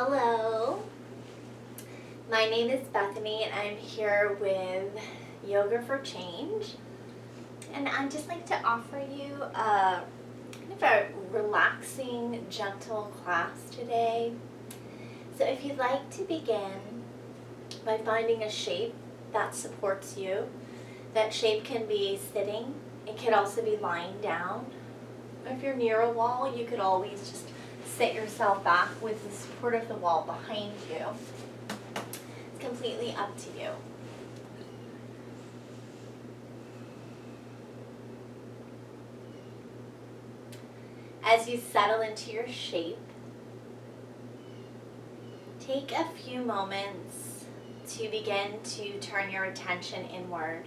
Hello, my name is Bethany and I'm here with Yoga for Change, and I'd just like to offer you a kind of a relaxing, gentle class today. So if you'd like to begin by finding a shape that supports you, that shape can be sitting, it could also be lying down. If you're near a wall, you could always just sit yourself back with the support of the wall behind you. It's completely up to you. As you settle into your shape, take a few moments to begin to turn your attention inward.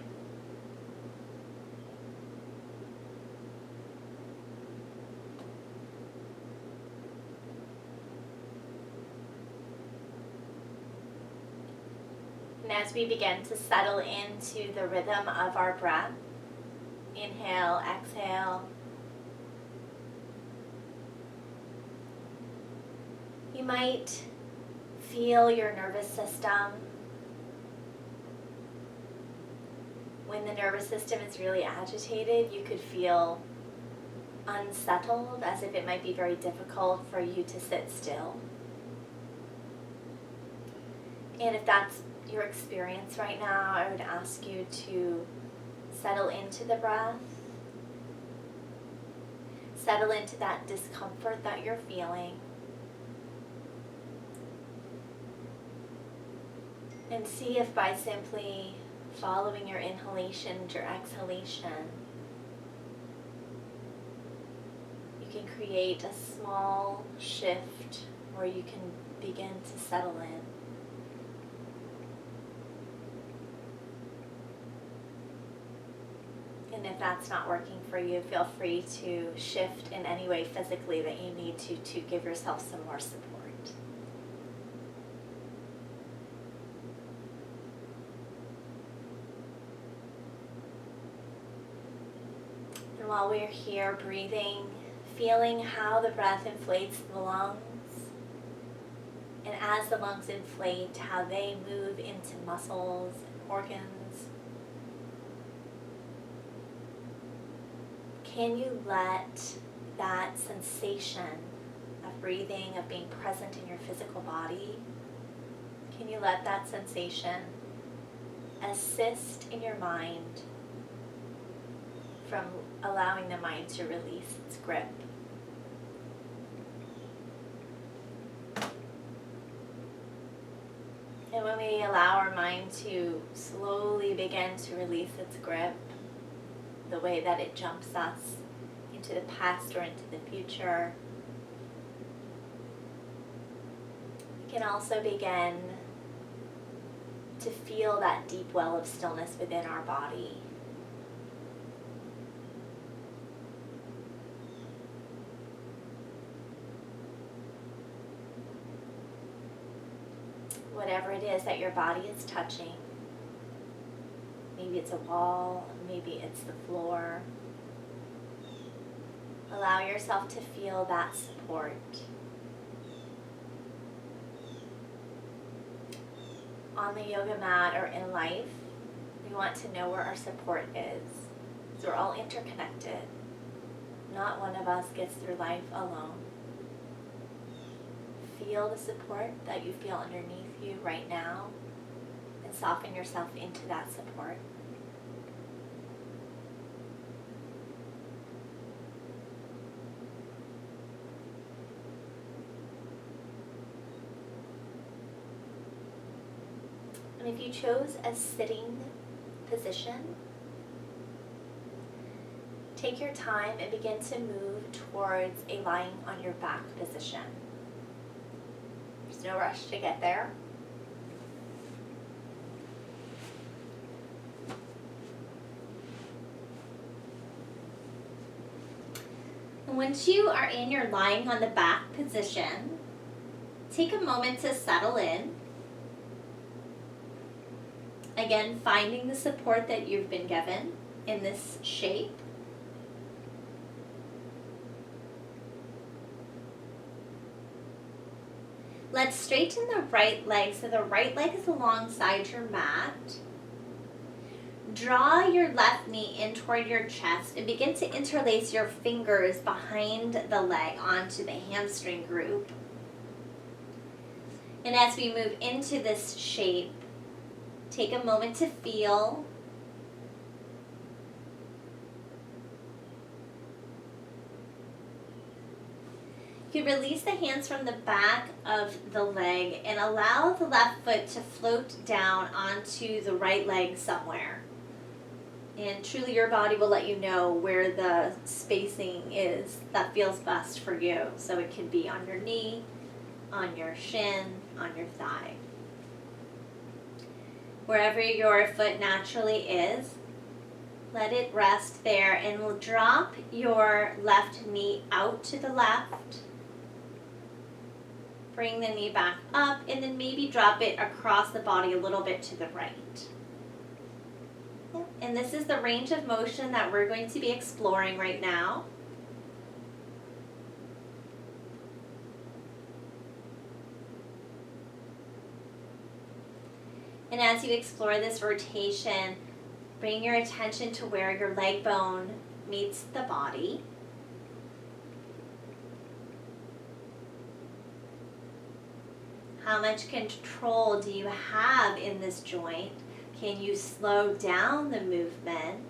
And as we begin to settle into the rhythm of our breath, inhale, exhale, you might feel your nervous system. When the nervous system is really agitated, you could feel unsettled, as if it might be very difficult for you to sit still. And if that's your experience right now, I would ask you to settle into the breath, settle into that discomfort that you're feeling, and see if by simply following your inhalation and your exhalation, you can create a small shift where you can begin to settle in. And if that's not working for you, feel free to shift in any way physically that you need to give yourself some more support. And while we're here breathing, feeling how the breath inflates the lungs, and as the lungs inflate, how they move into muscles and organs. Can you let that sensation of breathing, of being present in your physical body, can you let that sensation assist in your mind from allowing the mind to release its grip? And when we allow our mind to slowly begin to release its grip, the way that it jumps us into the past or into the future, we can also begin to feel that deep well of stillness within our body. Whatever it is that your body is touching, maybe it's a wall, maybe it's the floor. Allow yourself to feel that support. On the yoga mat or in life, we want to know where our support is. So we're all interconnected. Not one of us gets through life alone. Feel the support that you feel underneath you right now, and soften yourself into that support. And if you chose a sitting position, take your time and begin to move towards a lying on your back position. There's no rush to get there. And once you are in your lying on the back position, take a moment to settle in. Again, finding the support that you've been given in this shape. Let's straighten the right leg. So the right leg is alongside your mat. Draw your left knee in toward your chest and begin to interlace your fingers behind the leg onto the hamstring group. And as we move into this shape, take a moment to feel. You can release the hands from the back of the leg and allow the left foot to float down onto the right leg somewhere. And truly your body will let you know where the spacing is that feels best for you. So it can be on your knee, on your shin, on your thigh. Wherever your foot naturally is, let it rest there, and we'll drop your left knee out to the left. Bring the knee back up, and then maybe drop it across the body a little bit to the right. And this is the range of motion that we're going to be exploring right now. And as you explore this rotation, bring your attention to where your leg bone meets the body. How much control do you have in this joint? Can you slow down the movement?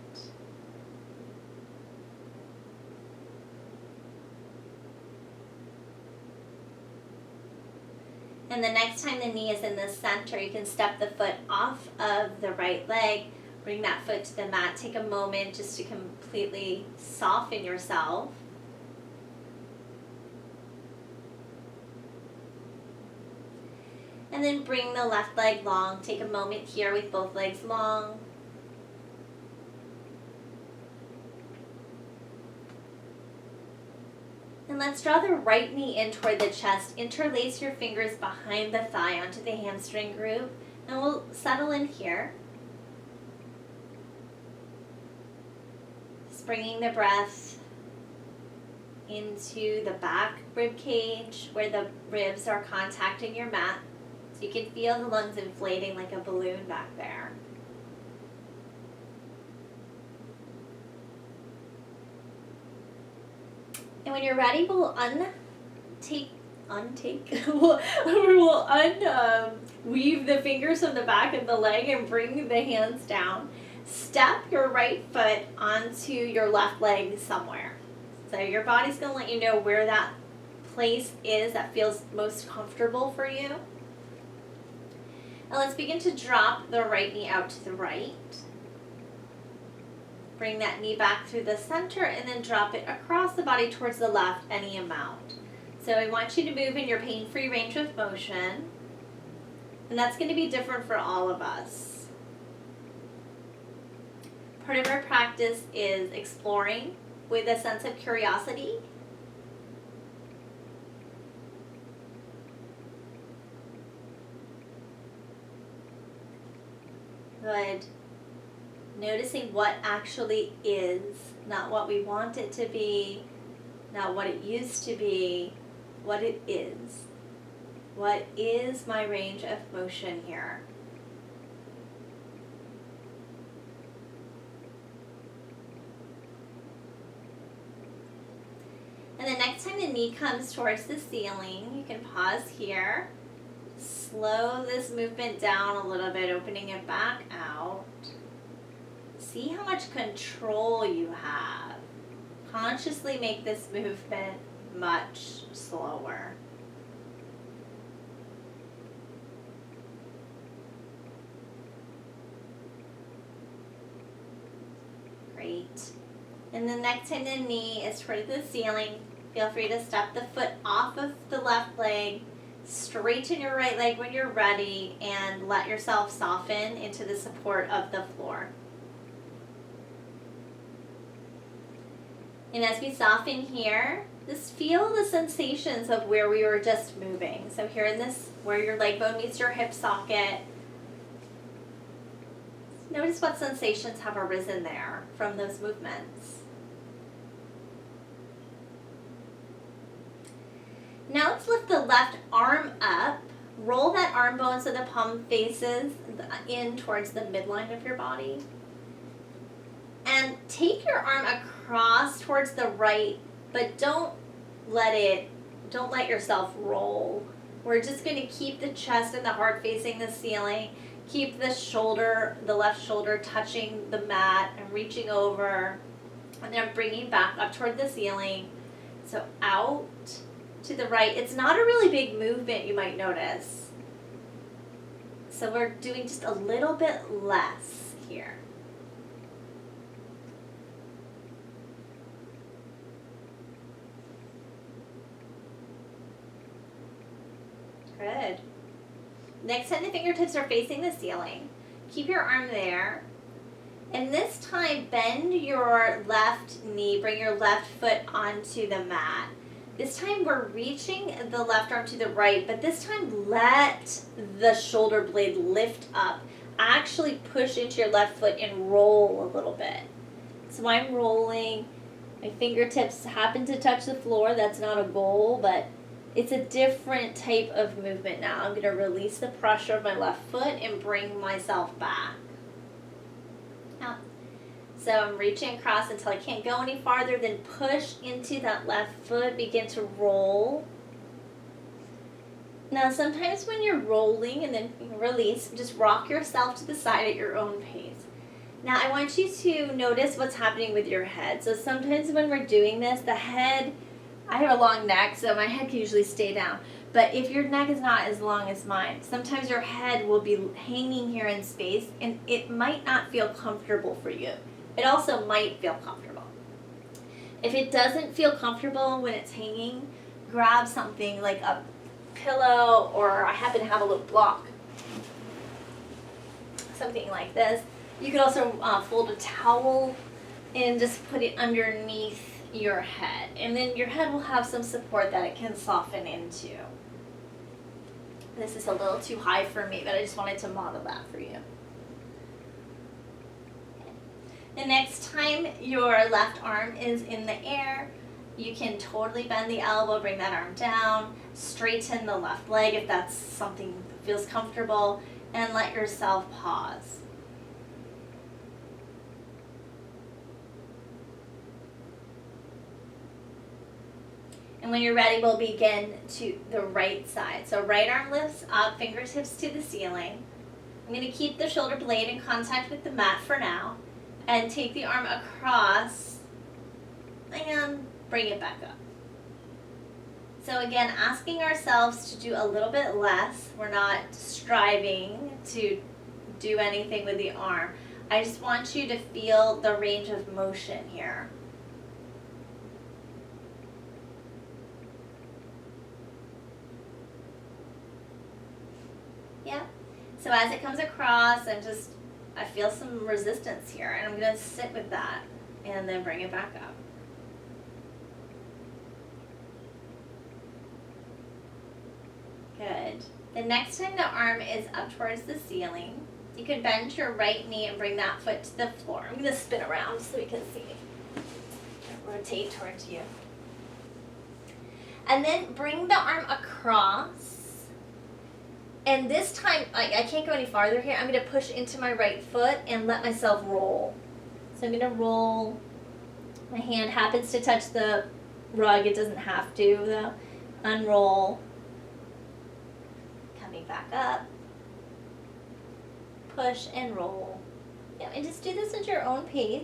And the next time the knee is in the center, you can step the foot off of the right leg, bring that foot to the mat. Take a moment just to completely soften yourself. And then bring the left leg long. Take a moment here with both legs long. And let's draw the right knee in toward the chest. Interlace your fingers behind the thigh onto the hamstring group. And we'll settle in here. Just bringing the breath into the back rib cage where the ribs are contacting your mat. So you can feel the lungs inflating like a balloon back there. And when you're ready, we'll weave the fingers from the back of the leg and bring the hands down. Step your right foot onto your left leg somewhere. So your body's going to let you know where that place is that feels most comfortable for you. Now let's begin to drop the right knee out to the right. Bring that knee back through the center and then drop it across the body towards the left any amount. So I want you to move in your pain-free range of motion. And that's going to be different for all of us. Part of our practice is exploring with a sense of curiosity. Good. Noticing what actually is, not what we want it to be, not what it used to be, what it is. What is my range of motion here? And the next time the knee comes towards the ceiling, you can pause here. Slow this movement down a little bit, opening it back out. See how much control you have. Consciously make this movement much slower. Great. And the next time the knee is toward the ceiling, feel free to step the foot off of the left leg, straighten your right leg when you're ready, and let yourself soften into the support of the floor. And as we soften here, just feel the sensations of where we were just moving. So here in this, where your leg bone meets your hip socket, notice what sensations have arisen there from those movements. Now let's lift the left arm up. Roll that arm bone so the palm faces in towards the midline of your body. And take your arm across towards the right, but don't let yourself roll. We're just going to keep the chest and the heart facing the ceiling. Keep the left shoulder touching the mat and reaching over. And then bringing back up toward the ceiling. So out to the right. It's not a really big movement, you might notice. So we're doing just a little bit less here. Good. Next time the fingertips are facing the ceiling. Keep your arm there. And this time, bend your left knee, bring your left foot onto the mat. This time we're reaching the left arm to the right, but this time let the shoulder blade lift up. Actually push into your left foot and roll a little bit. So I'm rolling. My fingertips happen to touch the floor. That's not a goal, but it's a different type of movement now. I'm going to release the pressure of my left foot and bring myself back. Now, so I'm reaching across until I can't go any farther, then push into that left foot, begin to roll. Now, sometimes when you're rolling and then release, just rock yourself to the side at your own pace. Now, I want you to notice what's happening with your head. So sometimes when we're doing this, the head, I have a long neck, so my head can usually stay down. But if your neck is not as long as mine, sometimes your head will be hanging here in space, and it might not feel comfortable for you. It also might feel comfortable. If it doesn't feel comfortable when it's hanging, grab something like a pillow, or I happen to have a little block. Something like this. You could also fold a towel and just put it underneath your head. And then your head will have some support that it can soften into. This is a little too high for me, but I just wanted to model that for you. The next time your left arm is in the air, you can totally bend the elbow, bring that arm down, straighten the left leg if that's something that feels comfortable, and let yourself pause. And when you're ready, we'll begin to the right side. So right arm lifts up, fingertips to the ceiling. I'm going to keep the shoulder blade in contact with the mat for now. And take the arm across and bring it back up. So again, asking ourselves to do a little bit less. We're not striving to do anything with the arm. I just want you to feel the range of motion here. Yeah. So as it comes across, I feel some resistance here, and I'm going to sit with that and then bring it back up. Good. The next time the arm is up towards the ceiling, you can bend your right knee and bring that foot to the floor. I'm going to spin around so we can see. Rotate towards you. And then bring the arm across. And this time, I can't go any farther here. I'm going to push into my right foot and let myself roll. So I'm going to roll. My hand happens to touch the rug. It doesn't have to, though. Unroll. Coming back up. Push and roll. Yeah, and just do this at your own pace.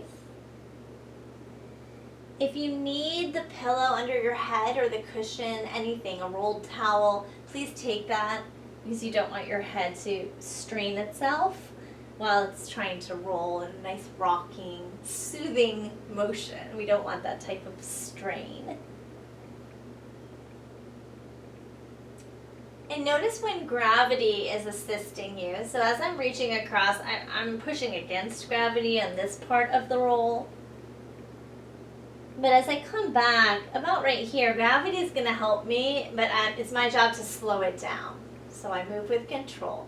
If you need the pillow under your head or the cushion, anything, a rolled towel, please take that, because you don't want your head to strain itself while it's trying to roll in a nice rocking, soothing motion. We don't want that type of strain. And notice when gravity is assisting you. So as I'm reaching across, I'm pushing against gravity on this part of the roll. But as I come back, about right here, gravity is going to help me, but it's my job to slow it down. So I move with control.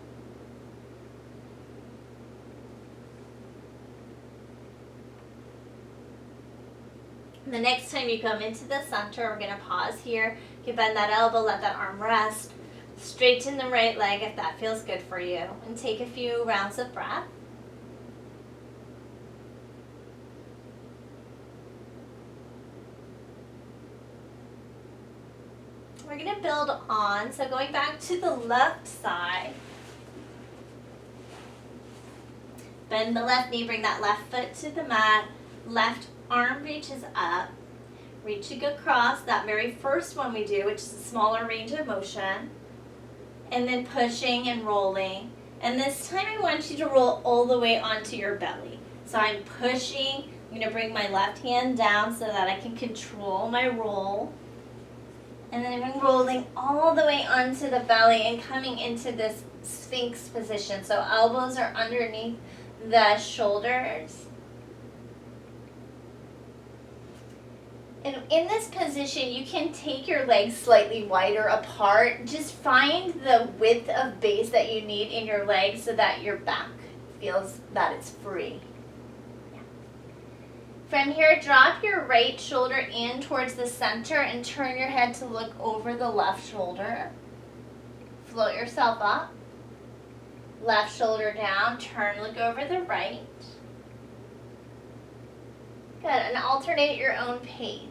The next time you come into the center, we're going to pause here. You can bend that elbow, let that arm rest. Straighten the right leg if that feels good for you. And take a few rounds of breath. We're going to build on. So going back to the left side. Bend the left knee, bring that left foot to the mat. Left arm reaches up. Reaching across, that very first one we do, which is a smaller range of motion. And then pushing and rolling. And this time I want you to roll all the way onto your belly. So I'm pushing. I'm going to bring my left hand down so that I can control my roll. And then I'm rolling all the way onto the belly and coming into this Sphinx position. So elbows are underneath the shoulders. And in this position, you can take your legs slightly wider apart. Just find the width of base that you need in your legs so that your back feels that it's free. Yeah. From here, drop your right shoulder in towards the center and turn your head to look over the left shoulder. Float yourself up. Left shoulder down, turn, look over the right. Good, and alternate at your own pace.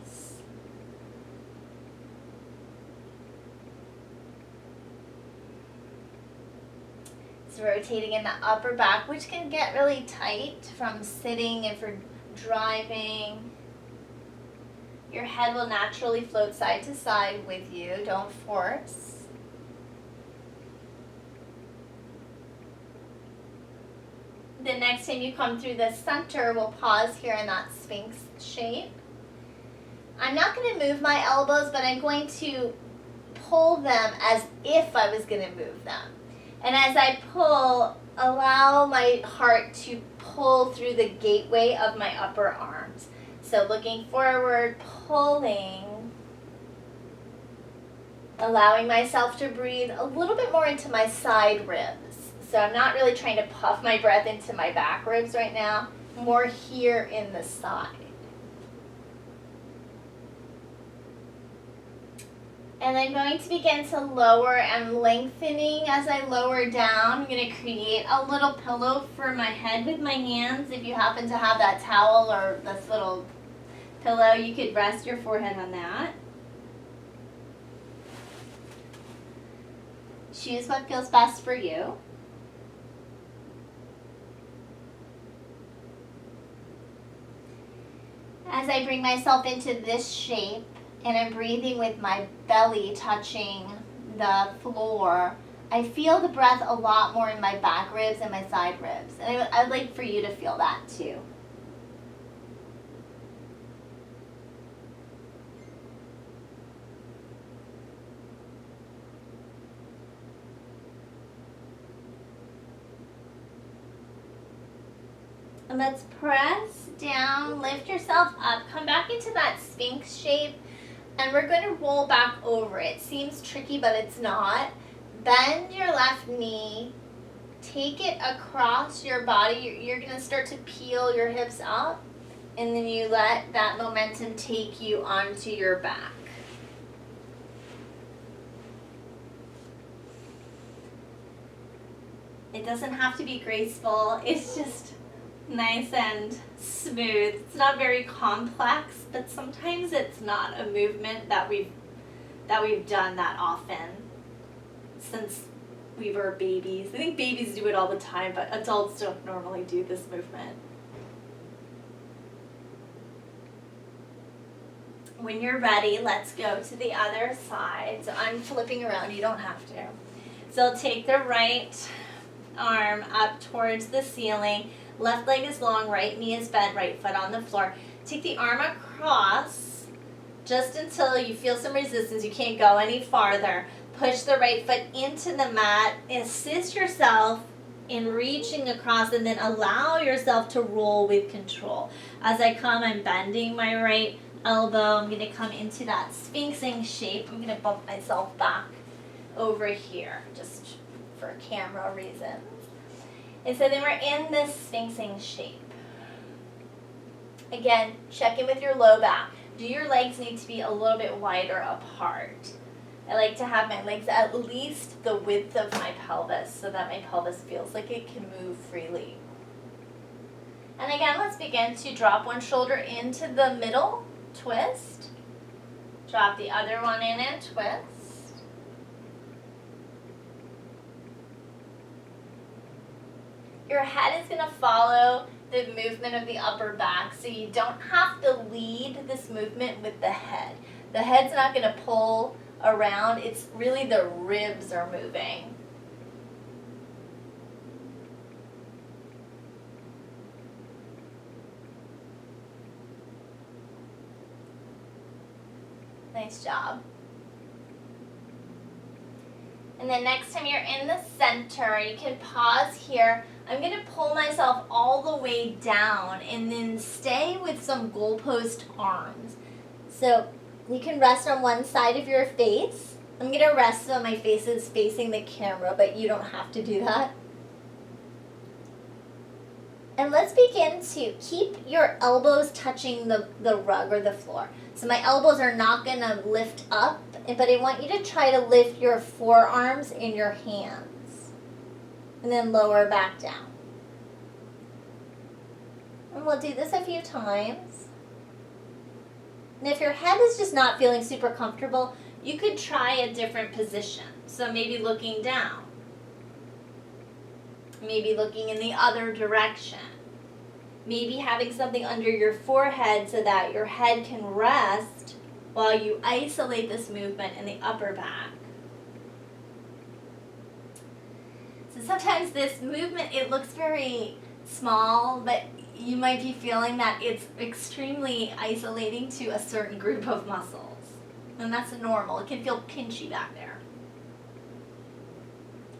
So rotating in the upper back, which can get really tight from sitting and for driving. Your head will naturally float side to side with you, don't force. The next time you come through the center, we'll pause here in that Sphinx shape. I'm not going to move my elbows, but I'm going to pull them as if I was going to move them. And as I pull, allow my heart to pull through the gateway of my upper arms. So looking forward, pulling, allowing myself to breathe a little bit more into my side ribs. So I'm not really trying to puff my breath into my back ribs right now, more here in the side. And I'm going to begin to lower and lengthening as I lower down. I'm going to create a little pillow for my head with my hands. If you happen to have that towel or this little pillow, you could rest your forehead on that. Choose what feels best for you. As I bring myself into this shape, and I'm breathing with my belly touching the floor, I feel the breath a lot more in my back ribs and my side ribs. And I'd like for you to feel that too. And let's press down, lift yourself up, come back into that Sphinx shape. And we're going to roll back over. It seems tricky, but it's not. Bend your left knee. Take it across your body. You're going to start to peel your hips up. And then you let that momentum take you onto your back. It doesn't have to be graceful. It's just nice and smooth. It's not very complex, but sometimes it's not a movement that we've done that often since we were babies. I think babies do it all the time, but adults don't normally do this movement. When you're ready, let's go to the other side. So I'm flipping around, you don't have to. So take the right arm up towards the ceiling. Left leg is long, right knee is bent, right foot on the floor. Take the arm across just until you feel some resistance. You can't go any farther. Push the right foot into the mat. Assist yourself in reaching across and then allow yourself to roll with control. As I come, I'm bending my right elbow. I'm going to come into that sphinxing shape. I'm going to bump myself back over here just for camera reasons. And so then we're in this sphinxing shape. Again, check in with your low back. do your legs need to be a little bit wider apart? I like to have my legs at least the width of my pelvis so that my pelvis feels like it can move freely. And again, let's begin to drop one shoulder into the middle, twist. Drop the other one in and twist. Your head is going to follow the movement of the upper back, so you don't have to lead this movement with the head. The head's not going to pull around, it's really the ribs are moving. Nice job. And then next time you're in the center, you can pause here. I'm going to pull myself all the way down and then stay with some goalpost arms. So you can rest on one side of your face. I'm going to rest so my face is facing the camera, but you don't have to do that. And let's begin to keep your elbows touching the rug or the floor. So my elbows are not going to lift up, but I want you to try to lift your forearms in your hands. And then lower back down. And we'll do this a few times. And if your head is just not feeling super comfortable, you could try a different position. So maybe looking down. Maybe looking in the other direction. Maybe having something under your forehead so that your head can rest while you isolate this movement in the upper back. So sometimes this movement, it looks very small, but you might be feeling that it's extremely isolating to a certain group of muscles. And that's normal. It can feel pinchy back there.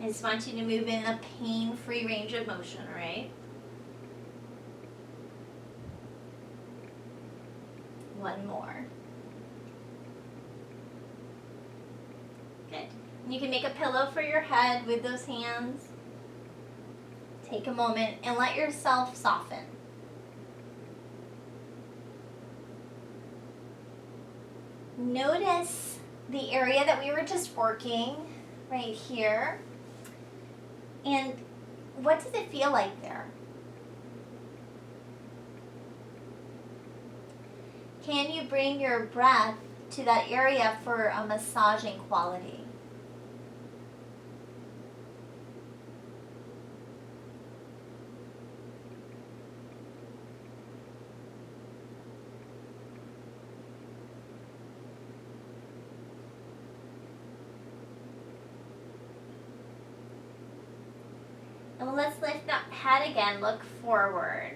I just want you to move in a pain-free range of motion, all right? One more. Good. And you can make a pillow for your head with those hands. Take a moment and let yourself soften. Notice the area that we were just working right here. And what does it feel like there? Can you bring your breath to that area for a massaging quality? And let's lift that head again, look forward.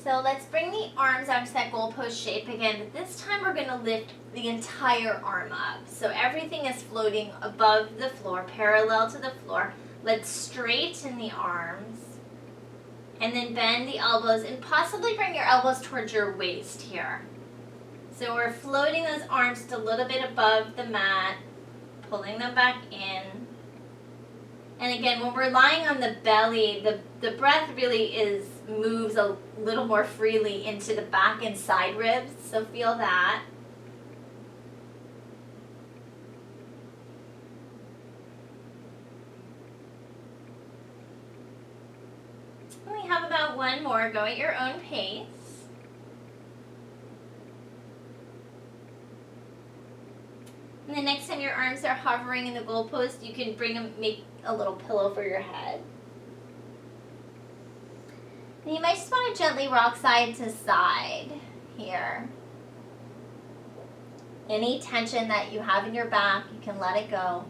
So let's bring the arms out to that goalpost shape again, but this time we're going to lift the entire arm up. So everything is floating above the floor, parallel to the floor. Let's straighten the arms and then bend the elbows and possibly bring your elbows towards your waist here. So we're floating those arms just a little bit above the mat, pulling them back in. And again, when we're lying on the belly, the breath really moves a little more freely into the back and side ribs, so feel that. And we have about one more. Go at your own pace. And the next time your arms are hovering in the goalpost, you can make a little pillow for your head. And you might just want to gently rock side to side here. Any tension that you have in your back, you can let it go.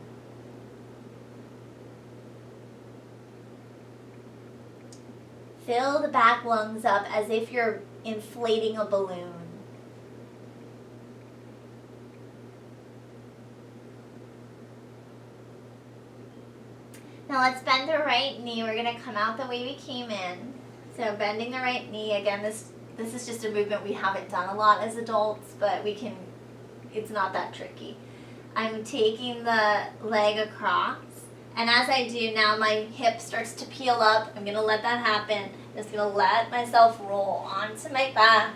Fill the back lungs up as if you're inflating a balloon. Now let's bend the right knee. We're going to come out the way we came in. So bending the right knee, again, this is just a movement we haven't done a lot as adults, but it's not that tricky. I'm taking the leg across, and as I do now, my hip starts to peel up. I'm going to let that happen. I'm just going to let myself roll onto my back.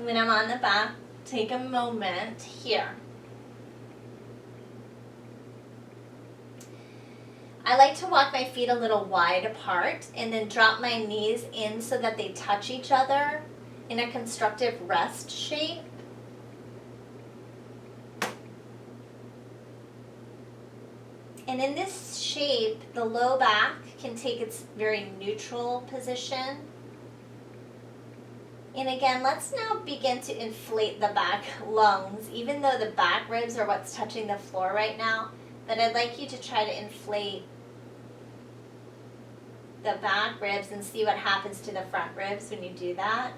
When I'm on the back, take a moment here. I like to walk my feet a little wide apart and then drop my knees in so that they touch each other in a constructive rest shape. And in this shape, the low back can take its very neutral position. And again, let's now begin to inflate the back lungs, even though the back ribs are what's touching the floor right now. But I'd like you to try to inflate the back ribs and see what happens to the front ribs when you do that.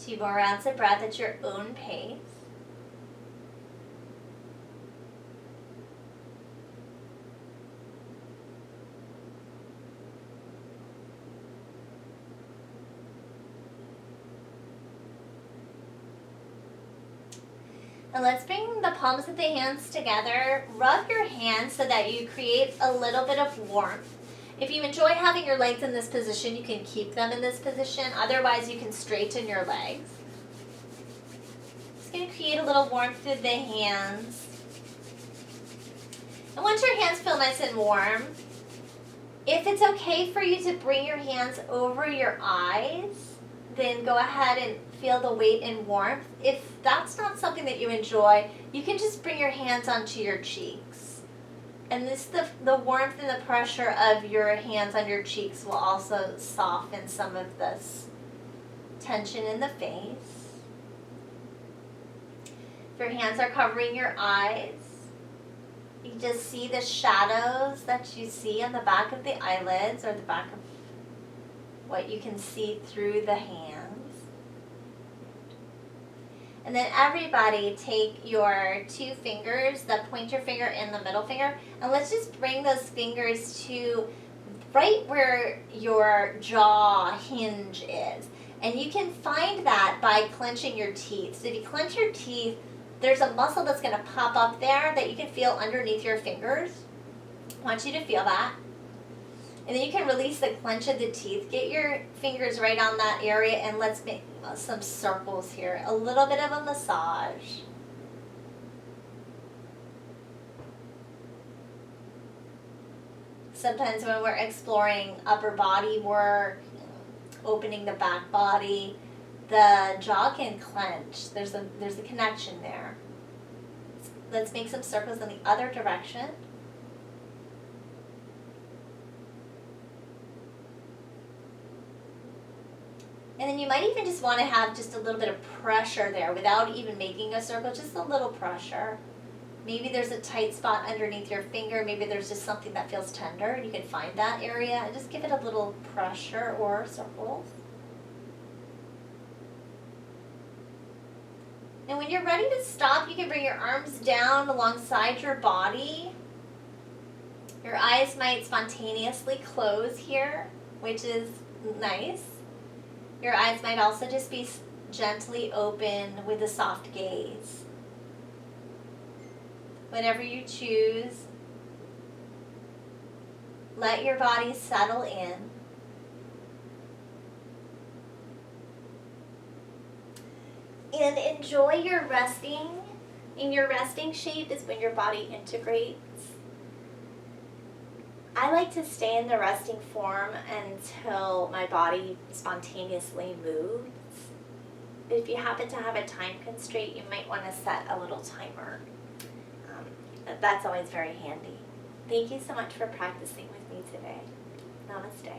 Two more rounds of breath at your own pace. And let's bring the palms of the hands together. Rub your hands so that you create a little bit of warmth. If you enjoy having your legs in this position, you can keep them in this position. Otherwise, you can straighten your legs. Just going to create a little warmth through the hands. And once your hands feel nice and warm, if it's okay for you to bring your hands over your eyes, then go ahead and feel the weight and warmth. If that's not something that you enjoy, you can just bring your hands onto your cheeks. And the warmth and the pressure of your hands on your cheeks will also soften some of this tension in the face. If your hands are covering your eyes, you just see the shadows that you see on the back of the eyelids or the back of what you can see through the hands. And then everybody take your two fingers, the pointer finger and the middle finger, and let's just bring those fingers to right where your jaw hinge is. And you can find that by clenching your teeth. So if you clench your teeth, there's a muscle that's going to pop up there that you can feel underneath your fingers. I want you to feel that. And then you can release the clench of the teeth. Get your fingers right on that area and let's make some circles here. A little bit of a massage. Sometimes when we're exploring upper body work, opening the back body, the jaw can clench. There's a connection there. Let's make some circles in the other direction. And then you might even just want to have just a little bit of pressure there without even making a circle, just a little pressure. Maybe there's a tight spot underneath your finger. Maybe there's just something that feels tender and you can find that area and just give it a little pressure or circles. And when you're ready to stop, you can bring your arms down alongside your body. Your eyes might spontaneously close here, which is nice. Your eyes might also just be gently open with a soft gaze. Whatever you choose, let your body settle in. And enjoy your resting. In your resting shape is when your body integrates. I like to stay in the resting form until my body spontaneously moves. If you happen to have a time constraint, you might want to set a little timer. That's always very handy. Thank you so much for practicing with me today. Namaste.